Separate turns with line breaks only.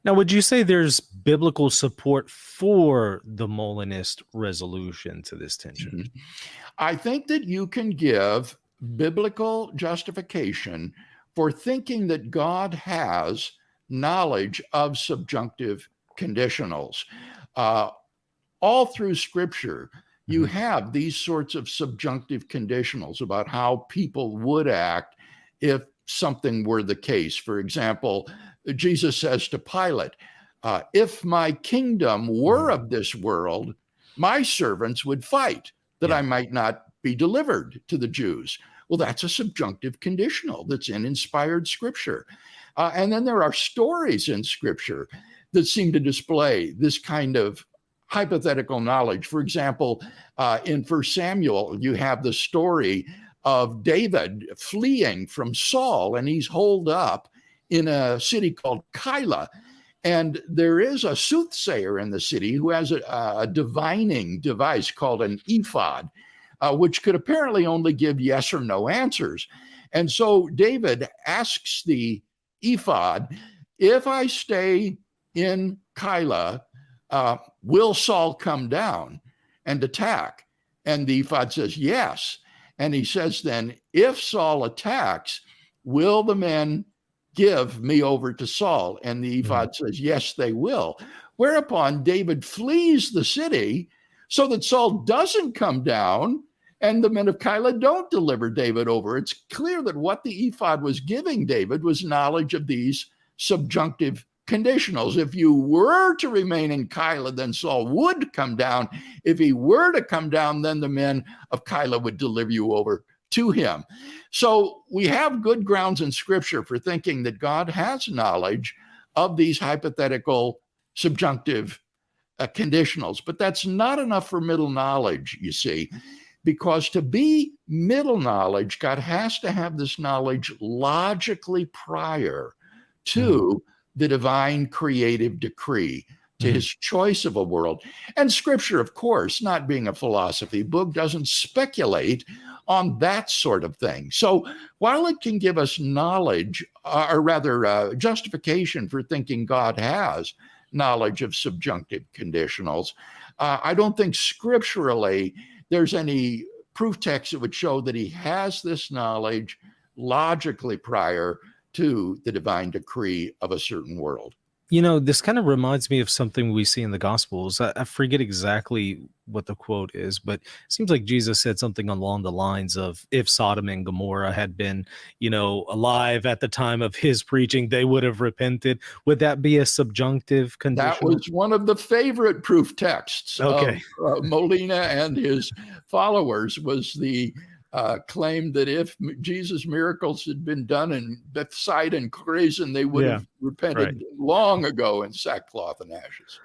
Now, would you say there's biblical support for the Molinist resolution to this tension?
Mhm. I think that you can give biblical justification for thinking that God has knowledge of subjunctive conditionals. Uh, all through Scripture, you
Mhm.
have these sorts of subjunctive conditionals about how people would act if something were the case. For example, Jesus says to Pilate, if my kingdom were
Mhm.
of this world, my servants would fight that I
Yeah.
might not be delivered to the Jews. Well, that's a subjunctive conditional that's in inspired scripture. And then there are stories in scripture that seem to display this kind of hypothetical knowledge. For example, in First Samuel, you have the story of David fleeing from Saul, and he's holed up in a city called Keilah. And there is a soothsayer in the city who has a divining device called an ephod, which could apparently only give yes or no answers. And so David asks the ephod, if I stay in Keilah, will Saul come down and attack? And the ephod says, yes. And he says, then, if Saul attacks, will the men give me over to Saul? And the
Mhm.
ephod says, yes, they will. Whereupon David flees the city so that Saul doesn't come down and the men of Keilah don't deliver David over. It's clear that what the ephod was giving David was knowledge of these subjunctive conditionals. If you were to remain in Keilah, then Saul would come down. If he were to come down, then the men of Keilah would deliver you over to him. So we have good grounds in scripture for thinking that God has knowledge of these hypothetical subjunctive conditionals, but that's not enough for middle knowledge, you see, because to be middle knowledge, God has to have this knowledge logically prior
Mhm.
to the divine creative decree, to
Mhm.
his choice of a world. And scripture, of course, not being a philosophy book, doesn't speculate on that sort of thing. So while it can give us knowledge, or rather justification for thinking God has knowledge of subjunctive conditionals, I don't think scripturally there's any proof text that would show that he has this knowledge logically prior to the divine decree of a certain world.
This kind of reminds me of something we see in the Gospels. I forget exactly what the quote is, but it seems like Jesus said something along the lines of, if Sodom and Gomorrah had been, alive at the time of his preaching, they would have repented. Would that be a subjunctive
That
conditional?
was one of the favorite proof texts of
Okay.
Molina and his followers, was the claim that if Jesus' miracles had been done in Bethsaida and Chorazin, they would
Yeah.
have
Right.
repented long ago in sackcloth and ashes.